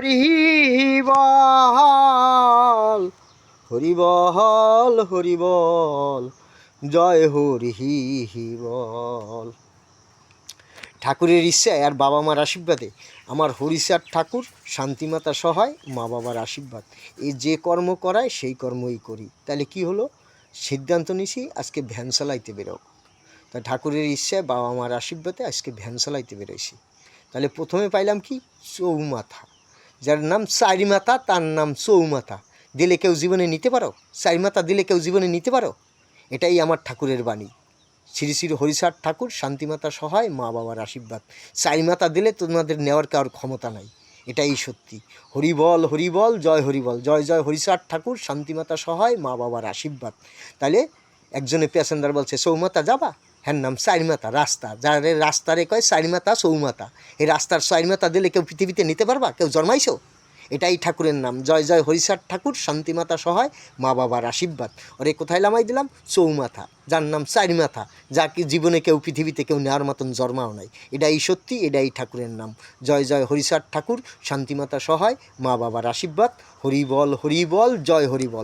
হরিবল হরিবল হরিবল জয় হরিবল। ঠাকুরের ইচ্ছায় আর বাবা মার আশীর্বাদে আমার হরিচাঁদ ঠাকুর, শান্তিমাতা সহায়, মা বাবার আশীর্বাদ, এই যে কর্ম করায় সেই কর্মই করি। তাহলে কি হলো, সিদ্ধান্ত নিছি আজকে ভ্যান চালাইতে বেরো। তা ঠাকুরের ইচ্ছায় বাবা মার আশীর্বাদে আজকে ভ্যান চালাইতে বেরোইছি। তাহলে প্রথমে পাইলাম কি, চৌমাথা। যার নাম চারিমাতা তার নাম চৌমাথা। দিলে কেউ জীবনে নিতে পারো? চারিমাতা দিলে কেউ জীবনে নিতে পারো? এটাই আমার ঠাকুরের বাণী। শ্রী শ্রী হরিচাঁদ ঠাকুর, শান্তিমাতা সহায়, মা বাবার আশীর্বাদ। চারিমাতা দিলে তোমাদের নেওয়ার কারোর ক্ষমতা নাই, এটাই সত্যি। হরিবল হরিবল জয় হরিবল, জয় জয় হরিচাঁদ ঠাকুর, শান্তিমাতা সহায়, মা বাবার আশীর্বাদ। তাহলে একজনে প্যাসেঞ্জার বলছে চৌমাতা যাবা? হ্যাঁ নাম চারিমাতা, রাস্তা যারে রাস্তারে কয় চারিমাতা চৌমাতা। এই রাস্তার চারিমাতা দিলে কেউ পৃথিবীতে নিতে পারবা? কেউ জন্মাইছো? এটাই ঠাকুরের নাম, জয় জয় হরিচাঁদ ঠাকুর, শান্তিমাতা সহায়, মা বাবার আশীর্বাদ। ওরে কোথায় লামাই দিলাম? চৌমাথা, যার নাম চারিমাথা, যাকে জীবনে কেউ পৃথিবীতে কেউ নেওয়ার মতন জন্মাও নাই। এটাই সত্যি, এটাই ঠাকুরের নাম। জয় জয় হরিচাঁদ ঠাকুর, শান্তিমাতা সহায়, মা বাবার আশীর্বাদ। হরিবল হরিবল জয় হরিবল।